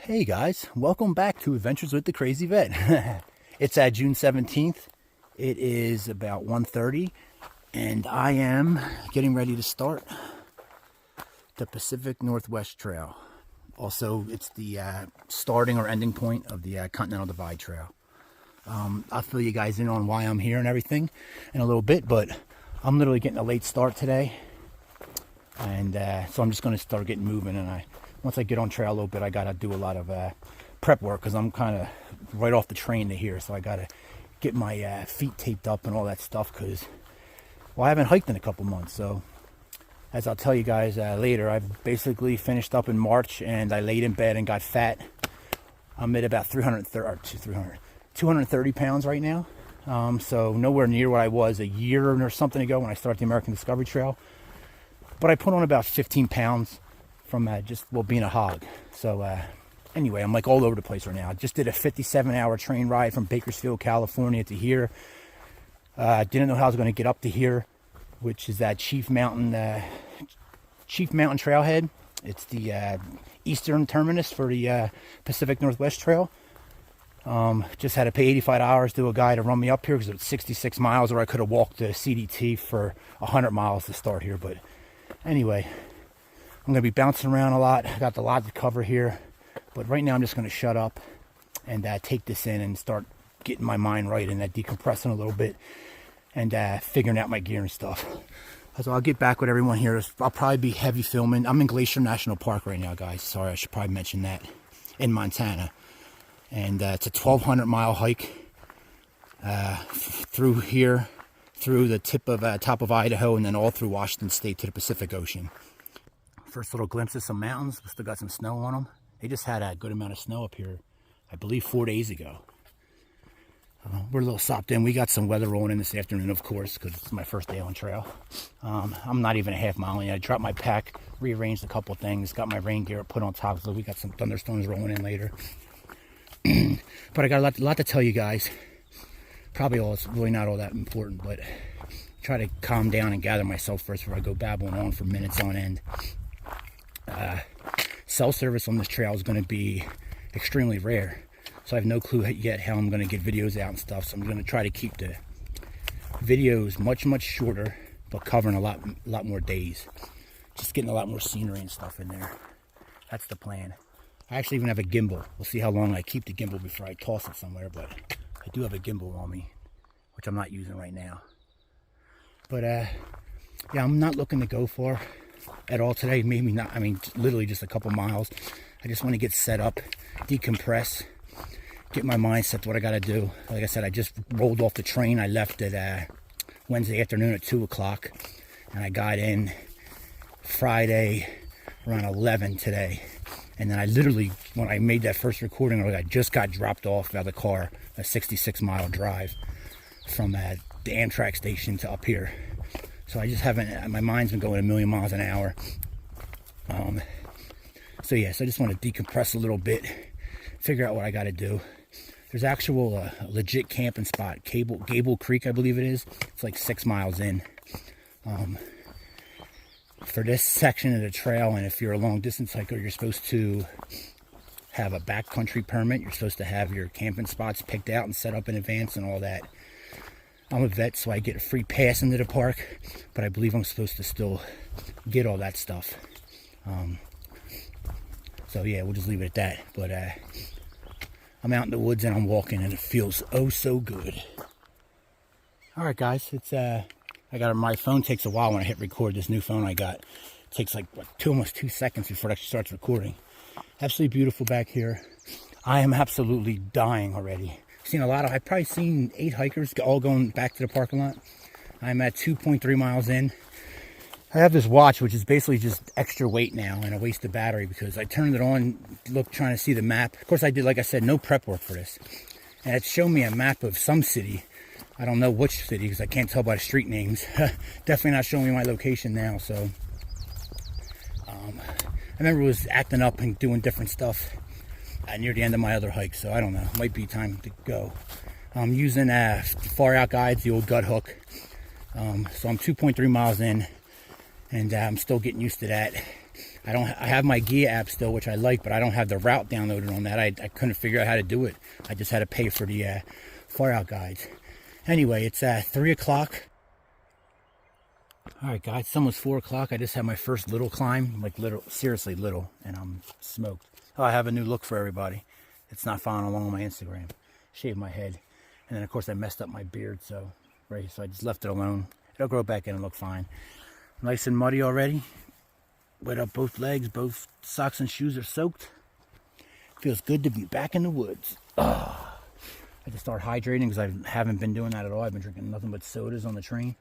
Hey guys, welcome back to Adventures with the Crazy Vet. It's June 17th. It is about 1:30 and I am getting ready to start the Pacific Northwest Trail. Also, it's the starting or ending point of the Continental Divide Trail. I'll fill you guys in on why I'm here and everything in a little bit, but I'm literally getting a late start today. And so I'm just going to start getting moving, and once I get on trail a little bit, I got to do a lot of prep work because I'm kind of right off the train to here, so I got to get my feet taped up and all that stuff because, well, I haven't hiked in a couple months. So as I'll tell you guys later, I basically finished up in March and I laid in bed and got fat. I'm at about 230 pounds right now, so nowhere near what I was a year or something ago when I started the American Discovery Trail. But I put on about 15 pounds from being a hog. So anyway, I'm like all over the place right now. I just did a 57-hour train ride from Bakersfield, California to here. Didn't know how I was going to get up to here, which is that Chief Mountain Trailhead. It's the eastern terminus for the Pacific Northwest Trail. Just had to pay $85 to a guy to run me up here because it's 66 miles, or I could have walked to CDT for 100 miles to start here. But anyway, I'm going to be bouncing around a lot. I got a lot to cover here. But right now I'm just going to shut up and take this in and start getting my mind right and decompressing a little bit and figuring out my gear and stuff. So I'll get back with everyone here. I'll probably be heavy filming. I'm in Glacier National Park right now, guys. Sorry, I should probably mention that. In Montana. And it's a 1,200 mile hike through here, through the top of Idaho, and then all through Washington State to the Pacific Ocean. First little glimpse of some mountains. We still got some snow on them. They just had a good amount of snow up here, I believe 4 days ago. We're a little sopped in. We got some weather rolling in this afternoon, of course, because it's my first day on trail. I'm not even a half mile in. I dropped my pack, rearranged a couple things, got my rain gear put on top, so we got some thunderstorms rolling in later. But I got a lot to tell you guys. Probably it's really not all that important, but try to calm down and gather myself first before I go babbling on for minutes on end. Cell service on this trail is going to be extremely rare, so I have no clue yet how I'm going to get videos out and stuff. So I'm going to try to keep the videos much shorter, but covering a lot more days. Just getting a lot more scenery and stuff in there. That's the plan. I actually even have a gimbal. We'll see how long I keep the gimbal before I toss it somewhere, but I do have a gimbal on me, which I'm not using right now. But yeah, I'm not looking to go far at all today. Maybe not. I mean, literally just a couple miles. I just want to get set up, decompress, get my mind set to what I got to do. Like I said, I just rolled off the train. I left at Wednesday afternoon at 2 o'clock, and I got in Friday around 11 today. And then I literally, when I made that first recording, I just got dropped off out of the car, a 66-mile drive from the Amtrak station to up here. So I just haven't, my mind's been going a million miles an hour. So yeah, so I just want to decompress a little bit, figure out what I got to do. There's actual legit camping spot, Gable Creek, I believe it is. It's like 6 miles in. For this section of the trail, and if you're a long distance hiker, you're supposed to have a backcountry permit. You're supposed to have your camping spots picked out and set up in advance and all that. I'm a vet, so I get a free pass into the park, but I believe I'm supposed to still get all that stuff. So yeah, we'll just leave it at that. But I'm out in the woods and I'm walking, and it feels oh so good. All right, guys, it's my phone takes a while when I hit record. This new phone I got, it takes like almost 2 seconds before it actually starts recording. Absolutely beautiful back here. I am absolutely dying already. I've probably seen 8 hikers all going back to the parking lot. I'm at 2.3 miles in. I have this watch, which is basically just extra weight now and a waste of battery because I turned it on, trying to see the map. Of course I did, like I said, no prep work for this. And it's showing me a map of some city. I don't know which city because I can't tell by the street names. Definitely not showing me my location now. So I remember it was acting up and doing different stuff near the end of my other hike. So I don't know. Might be time to go. I'm using Far Out Guides, the old gut hook. So I'm 2.3 miles in, and I'm still getting used to that. I have my Gia app still, which I like, but I don't have the route downloaded on that. I couldn't figure out how to do it. I just had to pay for the far out guides. Anyway, it's 3 o'clock. All right, guys, it's almost 4 o'clock. I just had my first little climb, like little, seriously little, and I'm smoked. Oh, I have a new look for everybody. It's not following along on my Instagram. Shaved my head, and then of course I messed up my beard, so I just left it alone. It'll grow back in and look fine. Nice and muddy already. Wet up both legs, both socks and shoes are soaked. Feels good to be back in the woods. I had to start hydrating because I haven't been doing that at all. I've been drinking nothing but sodas on the train.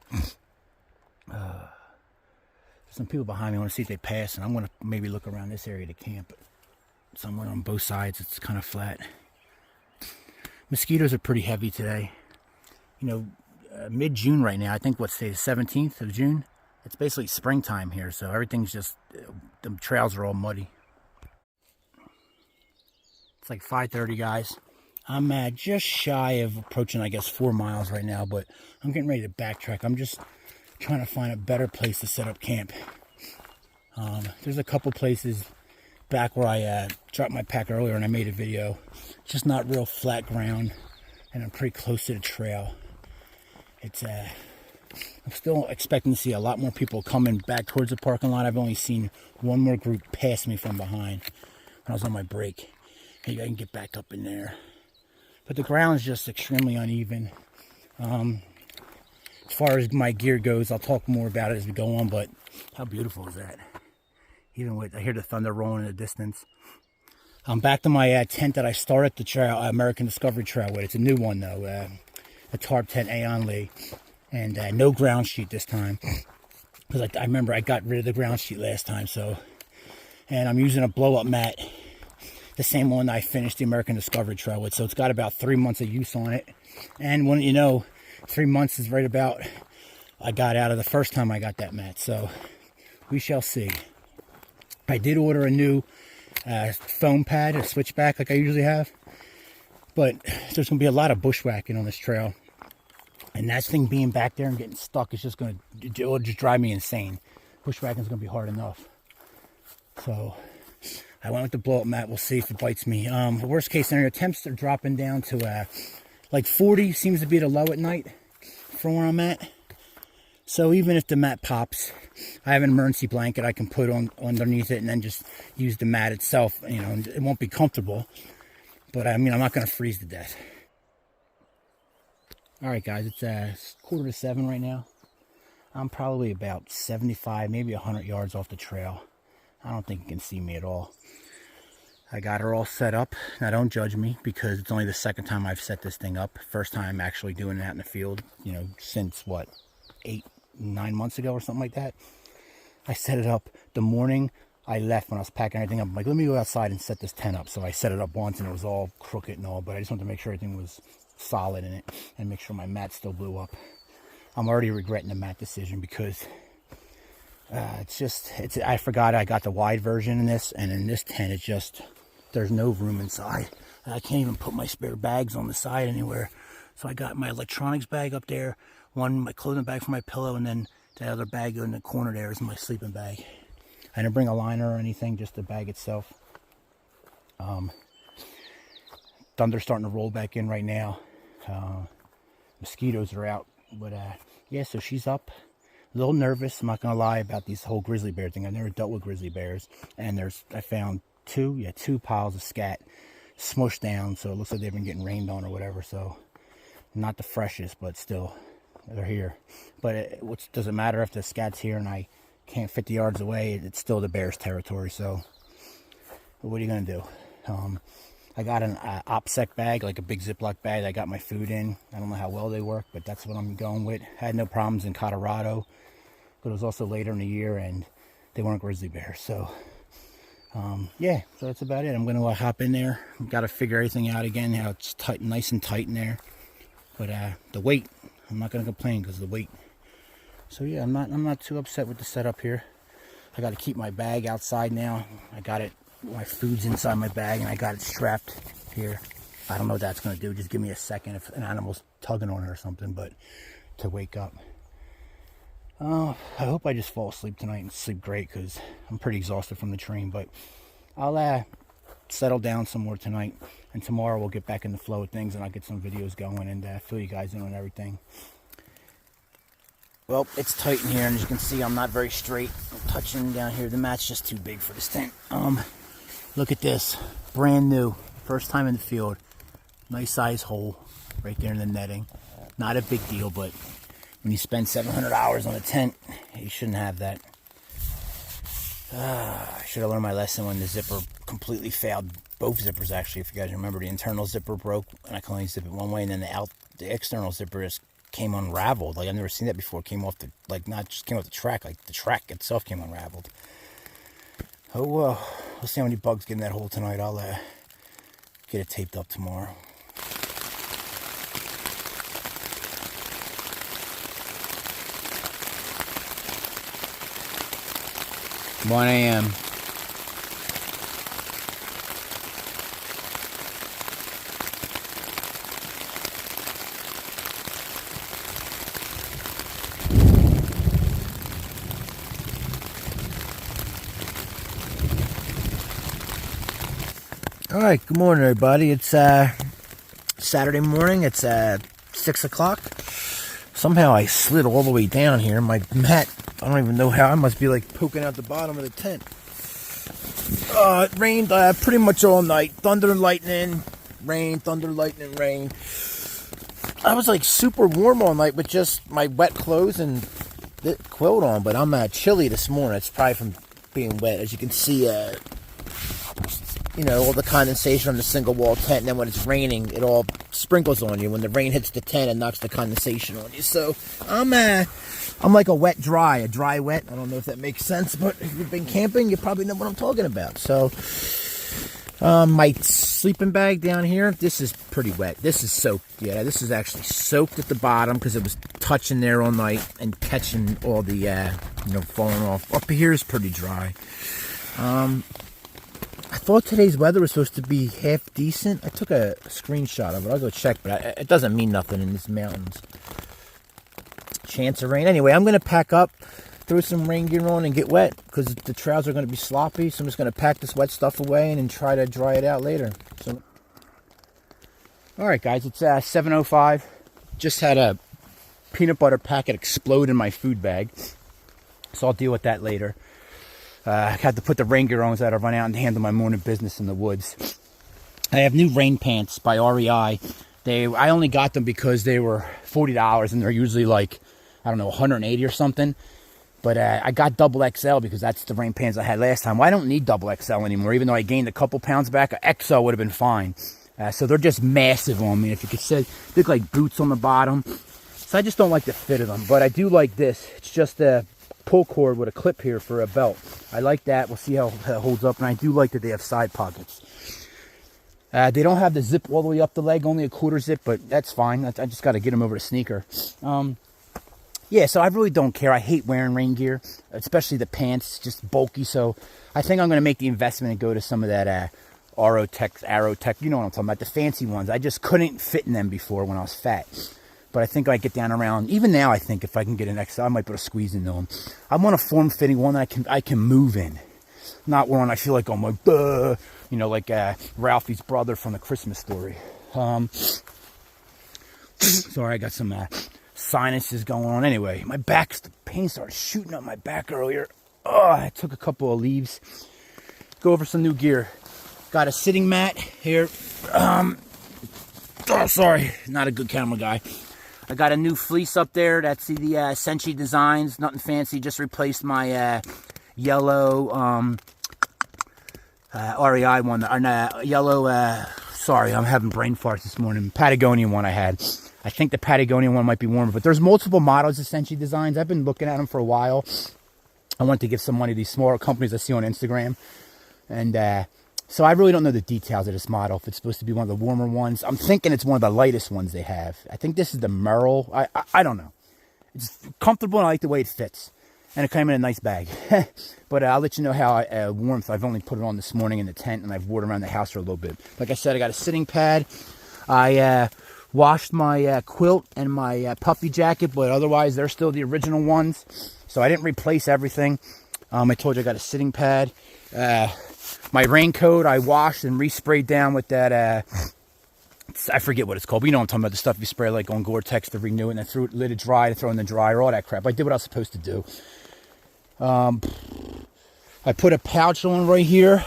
Some people behind me, I want to see if they pass, and I'm going to maybe look around this area to camp. Somewhere on both sides, it's kind of flat. Mosquitoes are pretty heavy today. You know, mid-June right now, I think what's today, the 17th of June? It's basically springtime here, so everything's just, the trails are all muddy. It's like 5:30, guys. I'm just shy of approaching, I guess, 4 miles right now, but I'm getting ready to backtrack. I'm just trying to find a better place to set up camp. There's a couple places back where I dropped my pack earlier and I made a video. It's just not real flat ground, and I'm pretty close to the trail. It's I'm still expecting to see a lot more people coming back towards the parking lot. I've only seen one more group pass me from behind when I was on my break. Maybe I can get back up in there. But the ground is just extremely uneven. As far as my gear goes, I'll talk more about it as we go on, but how beautiful is that? Even with, I hear the thunder rolling in the distance. I'm back to my tent that I started the trail, American Discovery Trail with. It's a new one though, a tarp tent Aeon Lee, and no ground sheet this time. Because I remember I got rid of the ground sheet last time, so. And I'm using a blow-up mat, the same one I finished the American Discovery Trail with, so it's got about 3 months of use on it. And when you know, 3 months is right about I got out of the first time I got that mat, so we shall see. I did order a new foam pad, a switchback like I usually have, but there's going to be a lot of bushwhacking on this trail, and that thing being back there and getting stuck is just going to just drive me insane. Bushwhacking is going to be hard enough, so I went with the blow-up mat. We'll see if it bites me. The worst case scenario, temps are dropping down to like 40 seems to be the low at night from where I'm at. So even if the mat pops, I have an emergency blanket I can put on underneath it and then just use the mat itself. You know, it won't be comfortable, but I mean, I'm not going to freeze to death. All right, guys, it's 6:45 right now. I'm probably about 75, maybe 100 yards off the trail. I don't think you can see me at all. I got her all set up. Now, don't judge me because it's only the second time I've set this thing up. First time actually doing it out in the field, you know, since what, 8-9 months ago or something like that. I set it up the morning I left when I was packing everything up. I'm like, let me go outside and set this tent up. So I set it up once and it was all crooked and all, but I just wanted to make sure everything was solid in it and make sure my mat still blew up. I'm already regretting the mat decision because I forgot I got the wide version in this, and in this tent it's just, there's no room inside. I can't even put my spare bags on the side anywhere. So I got my electronics bag up there, my clothing bag for my pillow, and then the other bag in the corner there is my sleeping bag. I didn't bring a liner or anything, just the bag itself. Thunder's starting to roll back in right now. Mosquitoes are out, but yeah, so she's up. A little nervous, I'm not gonna lie, about this whole grizzly bear thing. I've never dealt with grizzly bears, and I found two piles of scat smushed down, so it looks like they've been getting rained on or whatever. So not the freshest, but still they're here. But does it matter if the scat's here and I can't 50 yards away? It's still the bear's territory. So what are you gonna do? I got an OPSEC bag, like a big Ziploc bag I got my food in. I don't know how well they work, but that's what I'm going with. I had no problems in Colorado, but it was also later in the year and they weren't grizzly bears. So yeah, so that's about it. I'm going to hop in there. Got to figure everything out again, how it's tight, nice and tight in there. But the weight, I'm not going to complain because of the weight. So yeah, I'm not too upset with the setup here. I got to keep my bag outside now. I got it, my food's inside my bag, and I got it strapped here. I don't know what that's going to do. Just give me a second if an animal's tugging on it or something, but to wake up. I hope I just fall asleep tonight and sleep great, because I'm pretty exhausted from the train. But I'll settle down some more tonight, and tomorrow we'll get back in the flow of things, and I'll get some videos going and fill you guys in on everything. Well, it's tight in here, and as you can see, I'm not very straight. I'm touching down here. The mat's just too big for this tent. Look at this, brand new, first time in the field. Nice size hole right there in the netting. Not a big deal, but when you spend $700 on a tent, you shouldn't have that. I should have learned my lesson when the zipper completely failed. Both zippers, actually, if you guys remember. The internal zipper broke, and I could only zip it one way, and then the external zipper just came unraveled. Like, I've never seen that before. It came off the, like, not just came off the track, like the track itself came unraveled. Oh, we'll see how many bugs get in that hole tonight. I'll get it taped up tomorrow. 1 a.m. All right, good morning, everybody. It's Saturday morning. It's 6 o'clock. Somehow I slid all the way down here. My mat, I don't even know how. I must be like poking out the bottom of the tent. It rained pretty much all night. Thunder and lightning, rain, thunder, lightning, rain. I was like super warm all night with just my wet clothes and the quilt on, but I'm chilly this morning. It's probably from being wet. As you can see, you know, all the condensation on the single wall tent, and then when it's raining, it all sprinkles on you. When the rain hits the tent, it knocks the condensation on you. So I'm like a wet dry, a dry wet. I don't know if that makes sense, but if you've been camping, you probably know what I'm talking about. So my sleeping bag down here, this is pretty wet. This is soaked. Yeah, this is actually soaked at the bottom because it was touching there all night and catching all the, you know, falling off. Up here is pretty dry. I thought today's weather was supposed to be half decent. I took a screenshot of it. I'll go check, but it doesn't mean nothing in these mountains. Chance of rain. Anyway, I'm going to pack up, throw some rain gear on, and get wet because the trails are going to be sloppy. So I'm just going to pack this wet stuff away and then try to dry it out later. So, all right, guys, it's 7:05. Just had a peanut butter packet explode in my food bag, so I'll deal with that later. I had to put the rain gear on so I had to run out and handle my morning business in the woods. I have new rain pants by REI. I only got them because they were $40 and they're usually like, I don't know, 180 or something. But I got double XL because that's the rain pants I had last time. Well, I don't need double XL anymore, even though I gained a couple pounds back. XL would have been fine. So they're just massive on me. If you could say, they look like boots on the bottom. So I just don't like the fit of them. But I do like this. It's just a pull cord with a clip here for a belt. I like that. We'll see how it holds up. And I do like that they have side pockets. They don't have the zip all the way up the leg, only a quarter zip, but that's fine. I just got to get them over to sneaker. Yeah, so I really don't care. I hate wearing rain gear, especially the pants. It's just bulky. So I think I'm going to make the investment and go to some of that Aerotech, you know what I'm talking about, the fancy ones. I just couldn't fit in them before when I was fat. But I think I get down around, even now I think if I can get an XL, I might be able to squeeze into them. I want a form-fitting one that I can move in. Not one I feel like I'm like, duh, you know, like Ralphie's brother from The Christmas Story. Sorry, I got some sinuses going on. Anyway, my back's, the pain started shooting up my back earlier. Oh, I took a couple of leaves. Go over some new gear. Got a sitting mat here. Oh, sorry, not a good camera guy. I got a new fleece up there. That's the Senshi Designs. Nothing fancy. Just replaced my yellow REI one. Yellow, sorry, I'm having brain farts this morning. Patagonian one I had. I think the Patagonian one might be warmer. But there's multiple models of Senshi Designs. I've been looking at them for a while. I want to give some money to these smaller companies I see on Instagram. And so I really don't know the details of this model. If it's supposed to be one of the warmer ones. I'm thinking it's one of the lightest ones they have. I think this is the Merle. I don't know. It's comfortable and I like the way it fits. And it came in a nice bag. But I'll let you know how warmth. I've only put it on this morning in the tent. And I've wore it around the house for a little bit. Like I said, I got a sitting pad. I Washed my quilt and my puffy jacket, but otherwise they're still the original ones. So I didn't replace everything. I told you I got a sitting pad. My raincoat I washed and resprayed down with that, I forget what it's called, but you know what I'm talking about, the stuff you spray like on Gore-Tex to renew it, and then let it dry to throw in the dryer, all that crap. I did what I was supposed to do. I put a pouch on right here.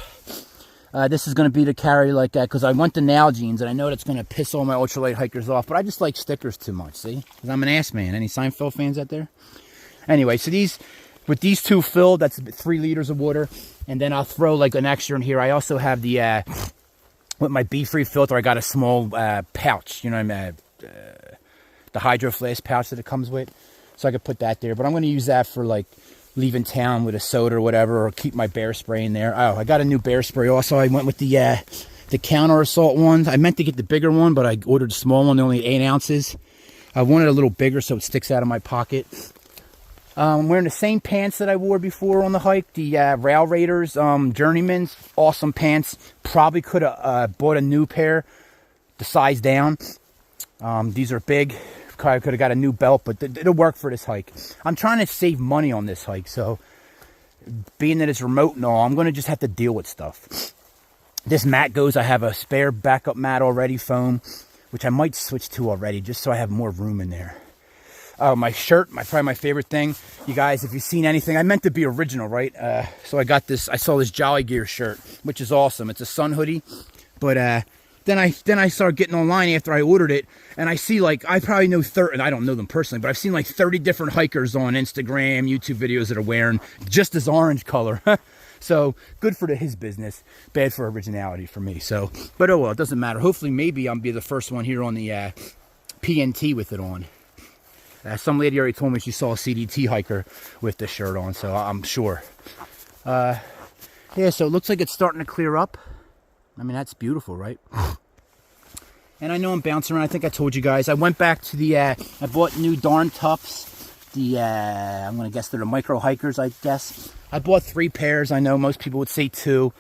This is going to be to carry like that because I want the Nalgene's, and I know that's going to piss all my ultralight hikers off, but I just like stickers too much, see? Because I'm an ass man. Any Seinfeld fans out there? Anyway, so with these two filled, that's 3 liters of water, and then I'll throw like an extra in here. I also have the, with my Be-Free filter, I got a small pouch, you know what I mean? The Hydro Flask pouch that it comes with, so I could put that there, but I'm going to use that for like leaving town with a soda or whatever, or keep my bear spray in there. Oh, I got a new bear spray also. I went with the counter assault ones. I meant to get the bigger one, but I ordered a small one. They're only 8 ounces. I wanted a little bigger so it sticks out of my pocket. I'm wearing the same pants that I wore before on the hike, the Rail Raiders Journeyman's. Awesome pants. Probably could have bought a new pair, the size down. These are big. I could have got a new belt, but it'll work for this hike. I'm trying to save money on this hike, so being that it's remote and all, I'm going to just have to deal with stuff. This mat goes, I have a spare backup mat already, foam, which I might switch to already, just so I have more room in there. Oh, my shirt, probably my favorite thing. You guys, if you've seen anything, I meant to be original, right? So I got this, I saw this Jolly Gear shirt, which is awesome. It's a sun hoodie, but then I started getting online after I ordered it, and I see like, I probably know 30, and I don't know them personally, but I've seen like 30 different hikers on Instagram, YouTube videos that are wearing just this orange color. So good for his business, bad for originality for me. So, but oh well, it doesn't matter. Hopefully, maybe I'll be the first one here on the PNT with it on. Some lady already told me she saw a CDT hiker with this shirt on, so I'm sure. Yeah, so it looks like it's starting to clear up. I mean, that's beautiful, right? And I know I'm bouncing around. I think I told you guys. I went back to the, I bought new Darn Toughs. I'm going to guess they're the micro hikers, I guess. I bought 3 pairs. I know most people would say 2.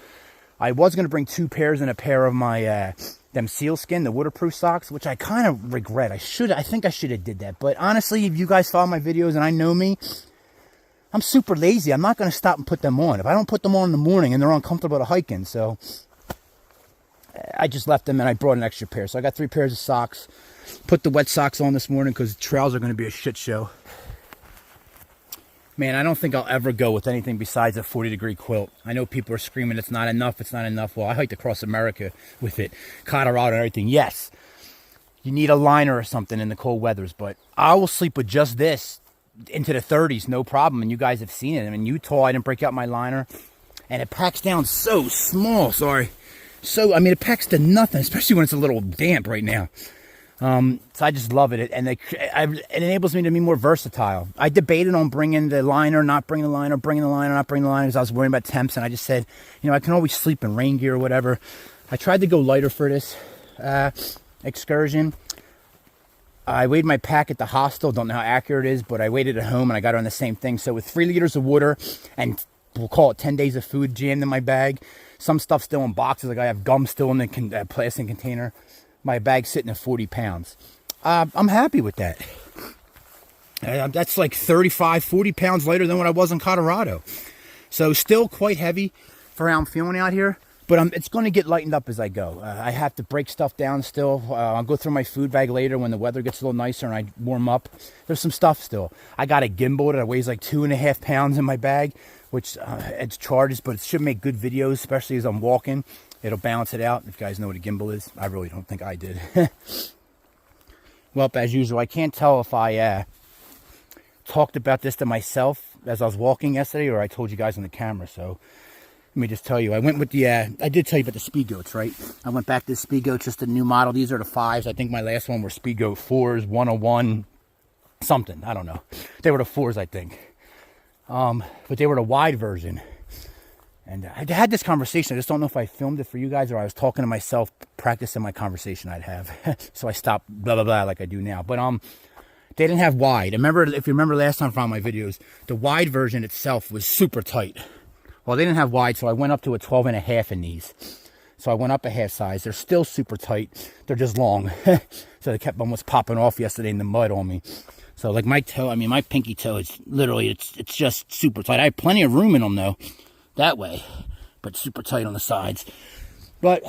I was going to bring 2 pairs and a pair of my, them sealskin, the waterproof socks, which I kind of regret. I think I should have did that. But honestly, if you guys follow my videos and I know me, I'm super lazy. I'm not going to stop and put them on. If I don't put them on in the morning and they're uncomfortable to hiking, so I just left them and I brought an extra pair. So I got 3 pairs of socks. Put the wet socks on this morning because trails are going to be a shit show. Man, I don't think I'll ever go with anything besides a 40-degree quilt. I know people are screaming, it's not enough, it's not enough. Well, I hiked across America with it, Colorado and everything. Yes, you need a liner or something in the cold weathers, but I will sleep with just this into the 30s, no problem. And you guys have seen it. I mean, Utah, I didn't break out my liner. And it packs down so small, sorry. So, I mean, it packs to nothing, especially when it's a little damp right now. So I just love it, and it enables me to be more versatile. I debated on bringing the liner, not bringing the liner, bringing the liner, not bringing the liner, because I was worrying about temps, and I just said, you know, I can always sleep in rain gear or whatever. I tried to go lighter for this excursion. I weighed my pack at the hostel, don't know how accurate it is, but I weighed it at home, and I got on the same thing. So with 3 liters of water, and we'll call it 10 days of food jammed in my bag, some stuff still in boxes, like I have gum still in the plastic container. My bag's sitting at 40 pounds. I'm happy with that. That's like 35, 40 pounds lighter than what I was in Colorado. So still quite heavy for how I'm feeling out here. But it's going to get lightened up as I go. I have to break stuff down still. I'll go through my food bag later when the weather gets a little nicer and I warm up. There's some stuff still. I got a gimbal that weighs like 2.5 pounds in my bag, which it's charges, but it should make good videos, especially as I'm walking. It'll balance it out. If you guys know what a gimbal is, I really don't think I did. Well, as usual, I can't tell if I talked about this to myself as I was walking yesterday or I told you guys on the camera. So let me just tell you, I went with the, I did tell you about the Speed Goats, right? I went back to the Speed Goats, just a new model. These are the 5s. I think my last one were Speed Goat 4s, 101, something. I don't know. They were the 4s, I think. But they were the wide version. And I had this conversation. I just don't know if I filmed it for you guys or I was talking to myself, practicing my conversation I'd have. So I stopped blah, blah, blah like I do now. But they didn't have wide. Remember, if you remember last time from my videos, the wide version itself was super tight. Well, they didn't have wide, so I went up to a 12.5 in these. So I went up a half size. They're still super tight. They're just long. So they kept almost popping off yesterday in the mud on me. So like my toe, I mean, my pinky toe is literally, it's just super tight. I have plenty of room in them though, that way, but super tight on the sides. But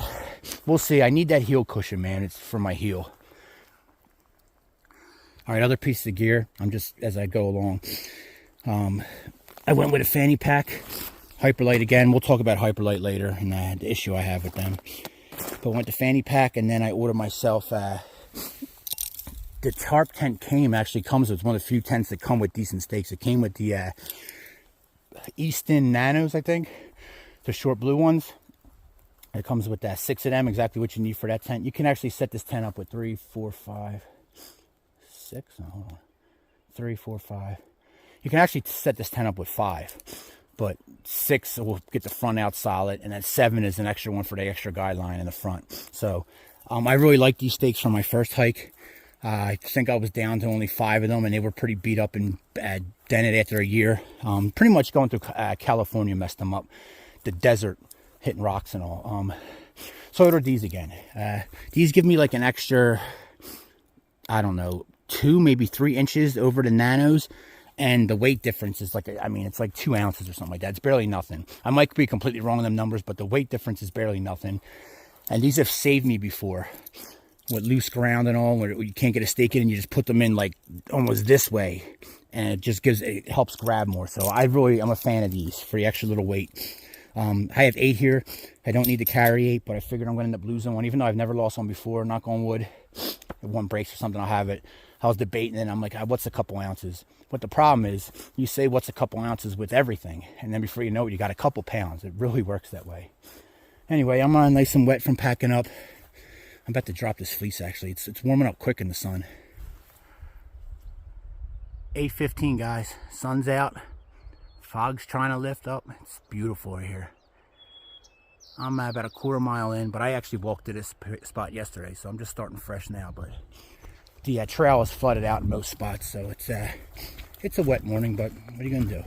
we'll see. I need that heel cushion, man. It's for my heel. All right, other piece of gear. I'm just, as I go along. I went with a fanny pack. Hyperlite again. We'll talk about Hyperlite later and the issue I have with them. But I went to fanny pack, and then I ordered myself the tarp tent actually comes with one of the few tents that come with decent stakes. It came with the Easton Nanos, I think. The short blue ones. It comes with 6 of them, exactly what you need for that tent. You can actually set this tent up with 3, 4, 5, 6. No, hold on. 3, 4, 5. You can actually set this tent up with 5, but 6 will get the front out solid, and then 7 is an extra one for the extra guideline in the front. So I really like these stakes from my first hike. I think I was down to only 5 of them, and they were pretty beat up and dented after a year. Pretty much going through California messed them up. The desert hitting rocks and all. So I ordered these again. These give me like an extra, I don't know, 2, maybe 3 inches over the Nanos. And the weight difference is like, I mean, it's like 2 ounces or something like that. It's barely nothing. I might be completely wrong on them numbers, but the weight difference is barely nothing. And these have saved me before with loose ground and all, where you can't get a stake in, and you just put them in like almost this way. And it just it helps grab more. So I'm a fan of these for the extra little weight. I have 8 here. I don't need to carry 8, but I figured I'm going to end up losing one, even though I've never lost one before. Knock on wood. If one breaks or something, I'll have it. I was debating, and I'm like, what's a couple ounces? But the problem is, you say what's a couple ounces with everything, and then before you know it, you got a couple pounds. It really works that way. Anyway, I'm nice and wet from packing up. I'm about to drop this fleece, actually. It's warming up quick in the sun. 8:15, guys. Sun's out. Fog's trying to lift up. It's beautiful right here. I'm about a quarter mile in, but I actually walked to this spot yesterday, so I'm just starting fresh now. But the trail is flooded out in most spots, so it's a wet morning, but what are you going to do?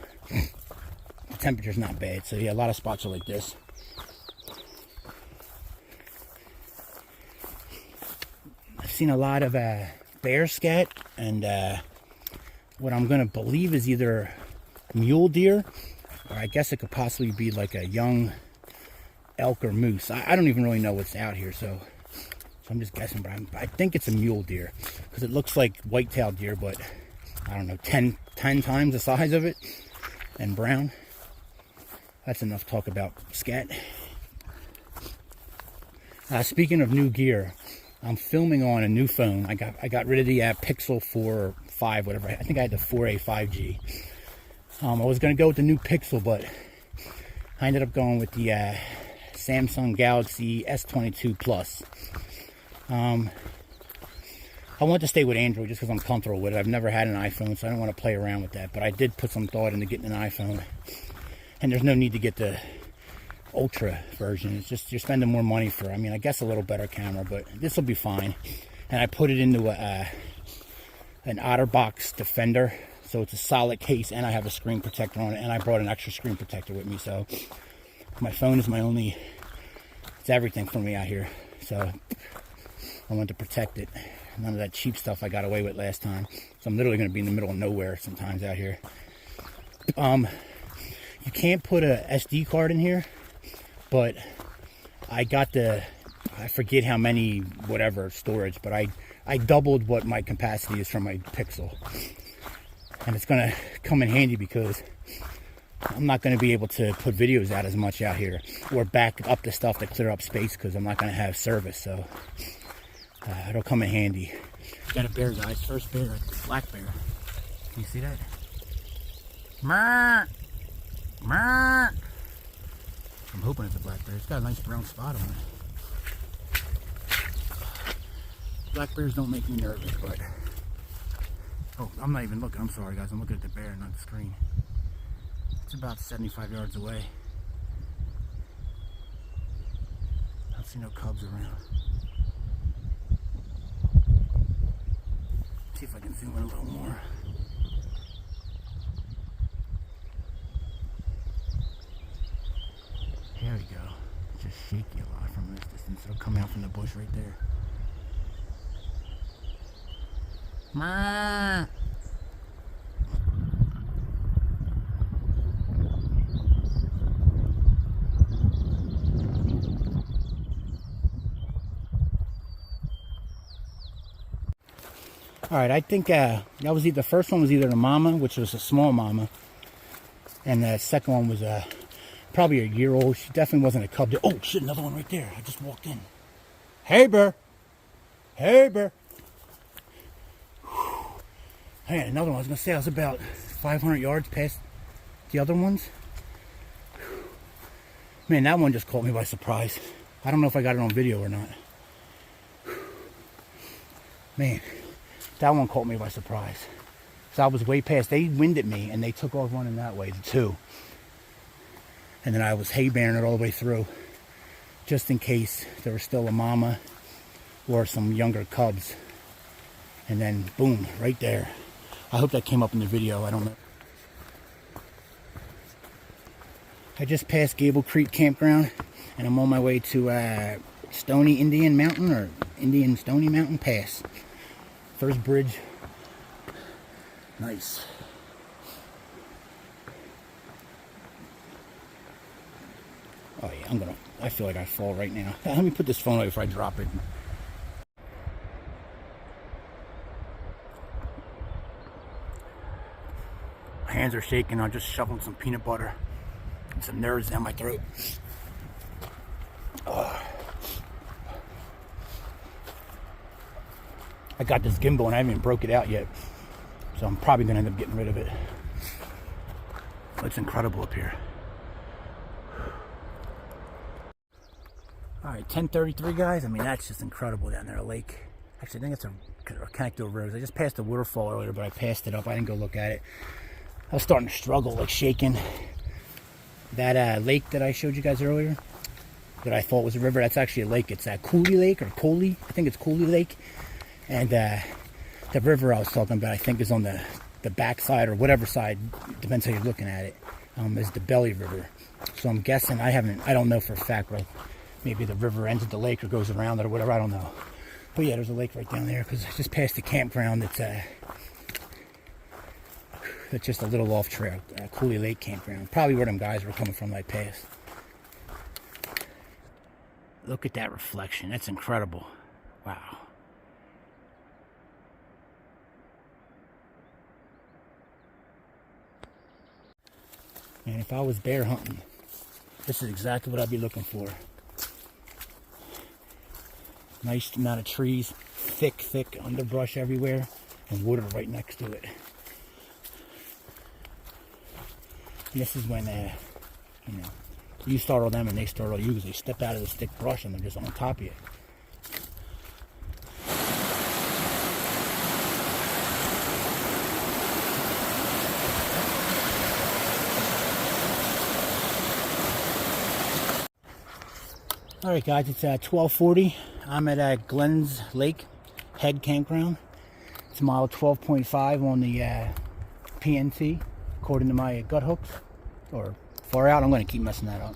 The temperature's not bad, so yeah, a lot of spots are like this. I've seen a lot of bear scat and what I'm going to believe is either mule deer, or I guess it could possibly be like a young elk or moose. I don't even really know what's out here, so I'm just guessing, but I think it's a mule deer, because it looks like white-tailed deer, but I don't know, 10 times the size of it, and brown. That's enough talk about scat. Speaking of new gear, I'm filming on a new phone. I got rid of the Pixel 4 or 5, whatever. I think I had the 4A 5G. I was going to go with the new Pixel, but I ended up going with the Samsung Galaxy S22 Plus. I want to stay with Android just because I'm comfortable with it. I've never had an iPhone, so I don't want to play around with that. But I did put some thought into getting an iPhone. And there's no need to get the Ultra version. It's just you're spending more money for, I mean, I guess a little better camera, but this will be fine. And I put it into an OtterBox Defender. So it's a solid case, and I have a screen protector on it. And I brought an extra screen protector with me. So my phone is it's everything for me out here. So I want to protect it. None of that cheap stuff I got away with last time. So I'm literally going to be in the middle of nowhere sometimes out here. You can't put a SD card in here, but I got I forget how many, whatever, storage, but I doubled what my capacity is from my Pixel. And it's going to come in handy because I'm not going to be able to put videos out as much out here, or back up the stuff to clear up space, because I'm not going to have service. So it'll come in handy. Got a bear, guys. First bear, black bear. Can you see that? I'm hoping it's a black bear. It's got a nice brown spot on it. Black bears don't make me nervous, but... Oh, I'm not even looking. I'm sorry, guys. I'm looking at the bear, not the screen. It's about 75 yards away. I don't see no cubs around. See if I can zoom in a little more. There we go. It's just shaky a lot from this distance. It'll come out from the bush right there. Ma. Alright, I think that was the first one was either the mama, which was a small mama, and the second one was probably a year old. She definitely wasn't a cub. Oh shit, another one right there. I just walked in. Hey bear. Hey bear. Hey, another one. I was gonna say I was about 500 yards past the other ones. Man, that one just caught me by surprise. I don't know if I got it on video or not. Man, that one caught me by surprise. So I was way past. They winded me and they took off running that way, the two. And then I was hay bearing it all the way through, just in case there was still a mama or some younger cubs. And then boom, right there. I hope that came up in the video. I don't know. I just passed Gable Creek Campground and I'm on my way to Stony Indian Mountain, or Indian Stony Mountain Pass. First bridge. Nice. Oh yeah, I feel like I fall right now. Let me put this phone away before I drop it. My hands are shaking. I just shoveled some peanut butter and some nerds down my throat. I got this gimbal and I haven't even broke it out yet, so I'm probably gonna end up getting rid of it. It's incredible up here. All right, 10:33 guys. I mean, that's just incredible down there. A lake. Actually, I think it's a connected road. I just passed a waterfall earlier, but I passed it up. I didn't go look at it. I was starting to struggle, like shaking. That lake that I showed you guys earlier, that I thought was a river, that's actually a lake. It's Cooley Lake, or Coley. I think it's Cooley Lake. And the river I was talking about, I think, is on the backside, or whatever side, depends how you're looking at it, is the Belly River. So I'm guessing, I don't know for a fact, but maybe the river ends at the lake or goes around it or whatever, I don't know. But yeah, there's a lake right down there, because I just passed the campground that's just a little off trail, Cooley Lake Campground. Probably where them guys were coming from, I passed. Look at that reflection, that's incredible. Wow. And if I was bear hunting, this is exactly what I'd be looking for. Nice amount of trees, thick underbrush everywhere, and water right next to it. And this is when, you startle them and they startle you, because they step out of the thick brush and they're just on top of you. Alright guys, it's 12:40. I'm at Glens Lake Head Campground. It's mile 12.5 on the PNT, according to my gut hooks, or far out. I'm going to keep messing that up.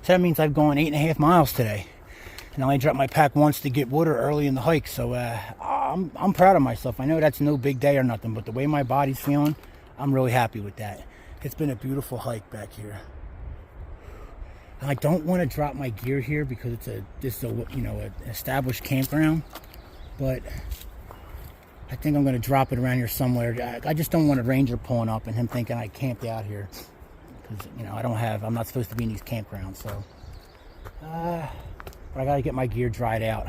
So that means I've gone 8.5 miles today. And I only dropped my pack once to get water early in the hike, so I'm proud of myself. I know that's no big day or nothing, but the way my body's feeling, I'm really happy with that. It's been a beautiful hike back here. I don't want to drop my gear here because this is an established campground, but I think I'm going to drop it around here somewhere. I just don't want a ranger pulling up and him thinking I camped out here, because I'm not supposed to be in these campgrounds. So but I got to get my gear dried out.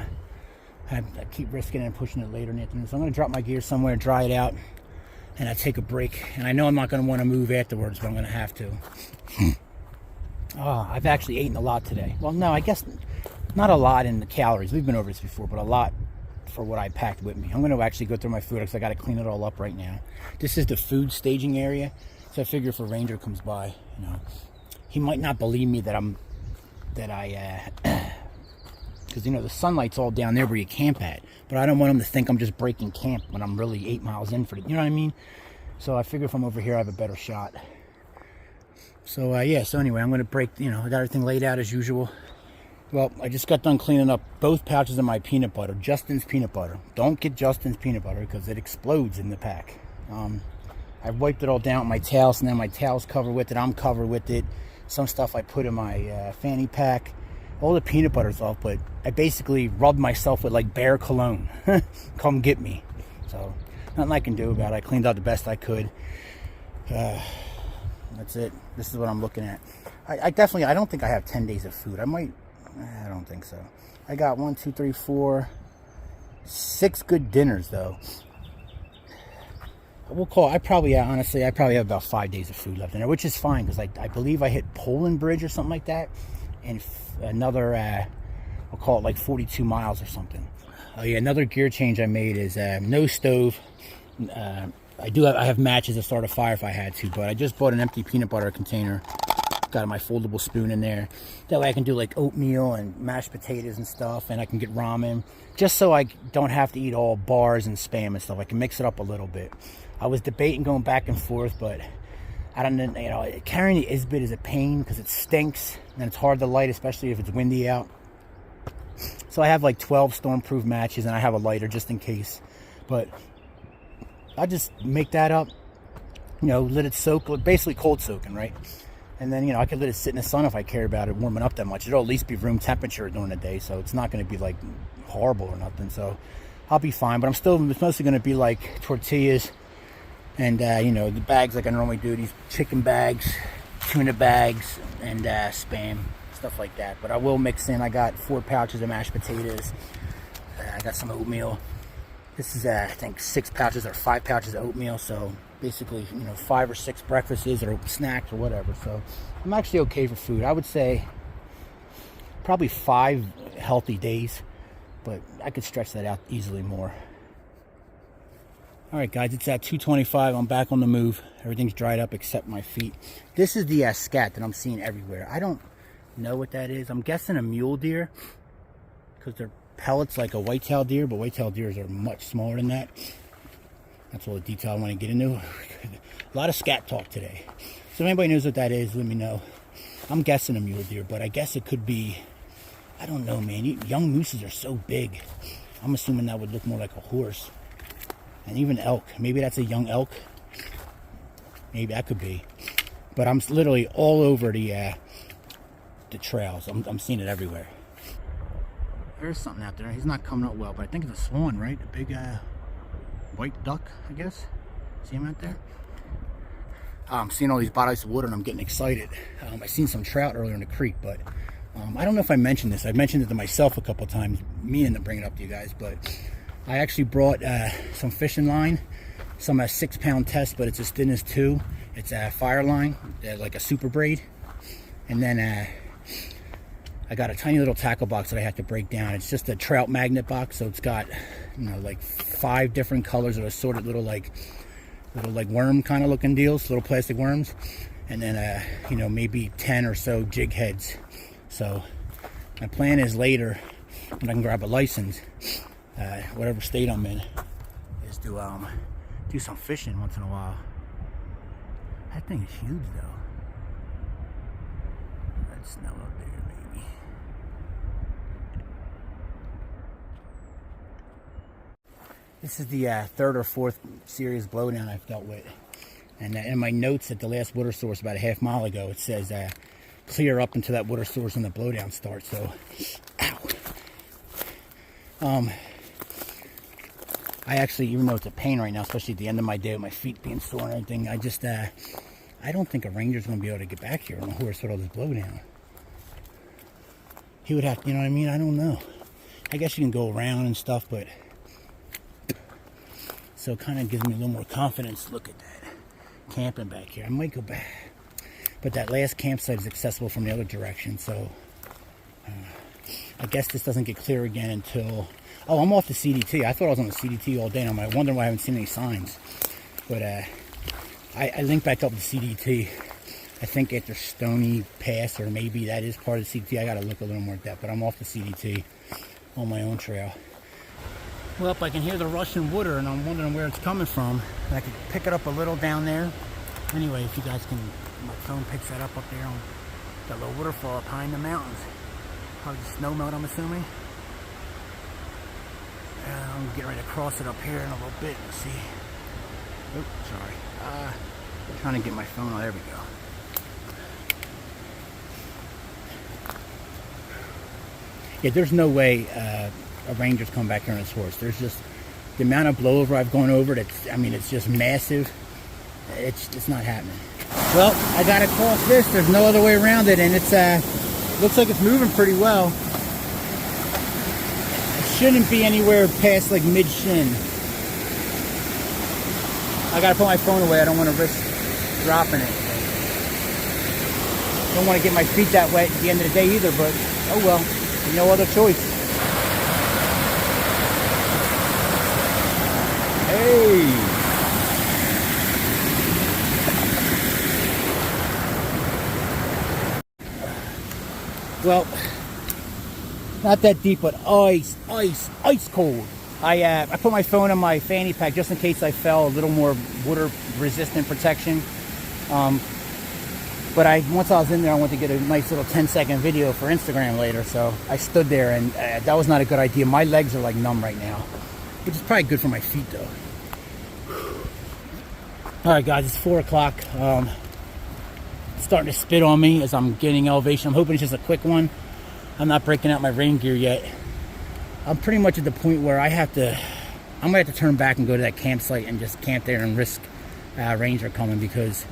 I keep risking it and pushing it later in the afternoon, so I'm going to drop my gear somewhere, dry it out, and I take a break. And I know I'm not going to want to move afterwards, but I'm going to have to. Oh, I've actually eaten a lot today. Well, no, I guess not a lot in the calories. We've been over this before, but a lot for what I packed with me. I'm going to actually go through my food because I got to clean it all up right now. This is the food staging area, so I figure if a ranger comes by, he might not believe me because the sunlight's all down there where you camp at. But I don't want him to think I'm just breaking camp when I'm really 8 miles in for it. You know what I mean? So I figure if I'm over here, I have a better shot. So yeah, so anyway, I'm going to break, I got everything laid out as usual. Well, I just got done cleaning up both pouches of my peanut butter, Justin's peanut butter. Don't get Justin's peanut butter because it explodes in the pack. I've wiped it all down with my towels, and then my towel's covered with it. I'm covered with it. Some stuff I put in my fanny pack. All the peanut butter's off, but I basically rubbed myself with like bear cologne. Come get me. So nothing I can do about it. I cleaned out the best I could. That's it. This is what I'm looking at. I don't think I have 10 days of food. I don't think so. I got 1, 2, 3, 4, 6 good dinners though. I probably have about 5 days of food left in there, which is fine because I believe I hit Poland Bridge or something like that, and another we'll call it like 42 miles or something. Oh yeah, another gear change I made is no stove. I have matches to start a fire if I had to, but I just bought an empty peanut butter container. Got my foldable spoon in there. That way I can do like oatmeal and mashed potatoes and stuff, and I can get ramen, just so I don't have to eat all bars and Spam and stuff. I can mix it up a little bit. I was debating going back and forth, but I don't know, carrying the Isbit is a pain because it stinks and it's hard to light, especially if it's windy out. So I have like 12 stormproof matches, and I have a lighter just in case. But I just make that up, let it soak, basically cold soaking, right? And then, I could let it sit in the sun if I care about it warming up that much. It'll at least be room temperature during the day, so it's not going to be like horrible or nothing. So I'll be fine, but it's mostly going to be like tortillas and, the bags like I normally do, these chicken bags, tuna bags, and Spam, stuff like that. But I will mix in, I got 4 pouches of mashed potatoes. I got some oatmeal. This is, I think, 6 pouches or 5 pouches of oatmeal, so basically, 5 or 6 breakfasts or snacks or whatever. So I'm actually okay for food. I would say probably 5 healthy days, but I could stretch that out easily more. All right, guys, it's at 2:25. I'm back on the move. Everything's dried up except my feet. This is the scat that I'm seeing everywhere. I don't know what that is. I'm guessing a mule deer because they're pellets like a white-tailed deer, but white-tailed deers are much smaller than that. That's all the detail I want to get into. A lot of scat talk today. So if anybody knows what that is, let me know. I'm guessing a mule deer, but I guess it could be, I don't know, man. Young mooses are so big. I'm assuming that would look more like a horse. And even elk. Maybe that's a young elk. Maybe that could be. But I'm literally all over the trails. I'm seeing it everywhere. There's something out there. He's not coming up well, but I think it's a swan, right? A big white duck, I guess. See him out there? I'm seeing all these bodies of water and I'm getting excited. I seen some trout earlier in the creek, but I don't know if I mentioned this. I mentioned it to myself a couple times, meaning to bring it up to you guys, but I actually brought some fishing line, some 6-pound test, but it's as thin as 2. It's a fire line, like a super braid. And then I got a tiny little tackle box that I had to break down. It's just a trout magnet box, so it's got, like 5 different colors of assorted little like worm kind of looking deals, little plastic worms, and then maybe 10 or so jig heads. So my plan is later, when I can grab a license, whatever state I'm in, is to do some fishing once in a while. That thing is huge though. That's not up there, baby. This is the 3rd or 4th serious blowdown I've dealt with. And in my notes at the last water source about a half mile ago, it says clear up until that water source when the blowdown starts. So, ow. I actually, even though it's a pain right now, especially at the end of my day with my feet being sore and everything, I just, I don't think a ranger's going to be able to get back here on a horse with all this blowdown. He would have, you know what I mean? I don't know. I guess you can go around and stuff, but so it kind of gives me a little more confidence. Look at that. Camping back here. I might go back. But that last campsite is accessible from the other direction, so I guess this doesn't get clear again until... Oh, I'm off the CDT. I thought I was on the CDT all day, and I'm wondering why I haven't seen any signs. But I linked back up with the CDT. I think after Stony Pass, or maybe that is part of the CDT. I got to look a little more at that, but I'm off the CDT on my own trail. Well, I can hear the rushing water, and I'm wondering where it's coming from. And I could pick it up a little down there. Anyway, if you guys can My phone picks that up there on that little waterfall up high in the mountains. Probably snow melt, I'm assuming. And I'm getting ready to cross it up here in a little bit. Let's see. Oops, sorry. Trying to get my phone. Oh, there we go. Yeah, there's no way a ranger's come back here on his horse. There's just the amount of blowover I've gone over. It's just massive. It's not happening. Well, I gotta cross this. There's no other way around it, and it's looks like it's moving pretty well. It shouldn't be anywhere past like mid shin. I gotta put my phone away. I don't want to risk dropping it. Don't want to get my feet that wet at the end of the day either. But oh well, no other choice. Hey. Well, not that deep, but ice cold. I put my phone in my fanny pack just in case I fell, a little more water resistant protection. But once I was in there, I wanted to get a nice little 10-second video for Instagram later. So I stood there, and that was not a good idea. My legs are like numb right now, which is probably good for my feet though. All right, guys, it's 4 o'clock. Starting to spit on me as I'm getting elevation. I'm hoping it's just a quick one. I'm not breaking out my rain gear yet. I'm pretty much at the point where I'm gonna have to turn back and go to that campsite and just camp there and risk ranger coming, because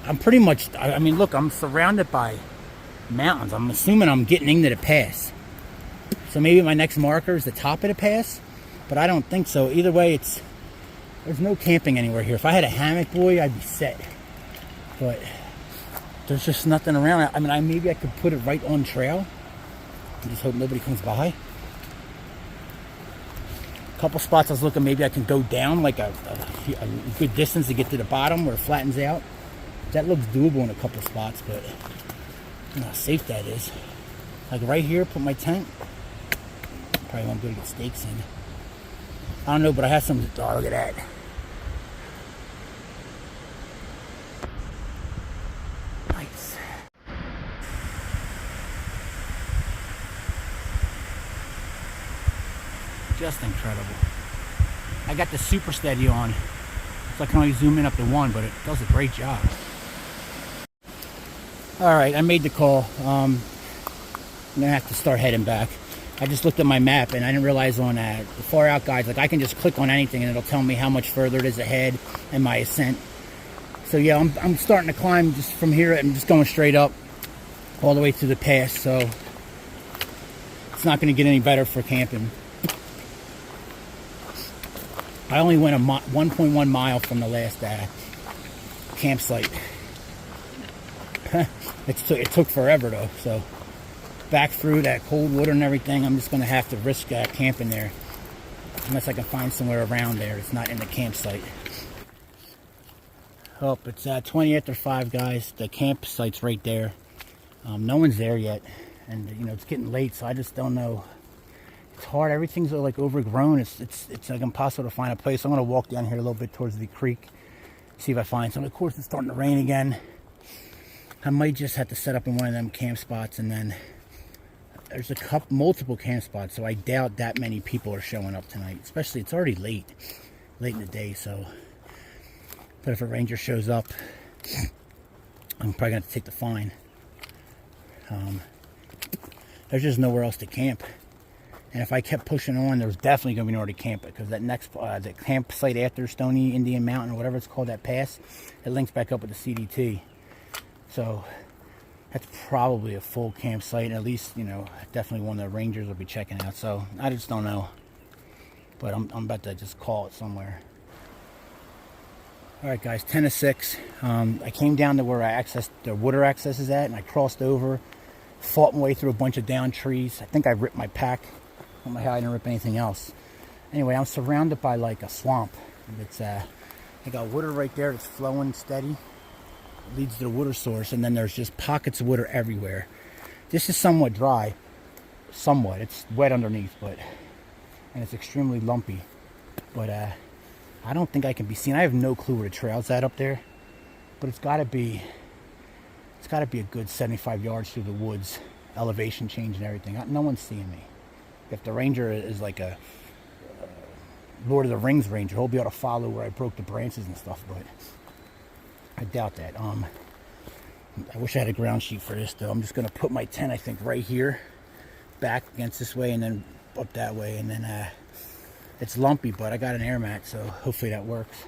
I'm pretty much, I mean, look, I'm surrounded by mountains. I'm assuming I'm getting into the pass. So maybe my next marker is the top of the pass, but I don't think so. Either way, there's no camping anywhere here. If I had a hammock, boy, I'd be set. But there's just nothing around. I mean, maybe I could put it right on trail and just hope nobody comes by. A couple spots I was looking, maybe I can go down like a good distance to get to the bottom where it flattens out. That looks doable in a couple spots, but you know how safe that is. Like right here, put my tent. Probably won't be able to get stakes in. I don't know, but I have some. Oh, look at that. Nice. Just incredible. I got the super steady on, so I can only zoom in up to 1, but it does a great job. Alright, I made the call. I'm gonna have to start heading back. I just looked at my map and I didn't realize on the far out guides, like I can just click on anything and it'll tell me how much further it is ahead and my ascent. So yeah, I'm starting to climb just from here. I'm just going straight up all the way to the pass, so it's not going to get any better for camping. I only went 1.1 mile from the last campsite. It took forever though, so back through that cold water and everything, I'm just going to have to risk camping there unless I can find somewhere around there. It's not in the campsite. Oh, it's 20 after 5, guys. The campsite's right there. No one's there yet, and you know it's getting late, so I just don't know. It's hard. Everything's like overgrown. It's like impossible to find a place. I'm gonna walk down here a little bit towards the creek, see if I find some. Of course, it's starting to rain again. I might just have to set up in one of them camp spots, and then there's multiple camp spots, so I doubt that many people are showing up tonight. Especially, it's already late in the day, so. But if a ranger shows up, I'm probably going to take the fine. There's just nowhere else to camp. And if I kept pushing on, there's definitely going to be nowhere to camp, because that next the campsite after Stony Indian Mountain, or whatever it's called, that pass, it links back up with the CDT. So that's probably a full campsite. At least, you know, definitely one of the rangers will be checking out. So I just don't know. But I'm about to just call it somewhere. Alright guys, 10 to 6. I came down to where the water access is at, and I crossed over, fought my way through a bunch of down trees. I think I ripped my pack. I didn't rip anything else. Anyway, I'm surrounded by like a swamp. It's I got water right there that's flowing steady. It leads to the water source, and then there's just pockets of water everywhere. This is somewhat dry. Somewhat. It's wet underneath, and it's extremely lumpy. But I don't think I can be seen. I have no clue where the trail's at up there. But it's got to be It's got to be a good 75 yards through the woods, elevation change and everything. No one's seeing me. If the ranger is like a Lord of the Rings ranger, he'll be able to follow where I broke the branches and stuff, but I doubt that. I wish I had a ground sheet for this, though. I'm just going to put my tent, I think, right here, back against this way, and then up that way, and then it's lumpy, but I got an air mat, so hopefully that works.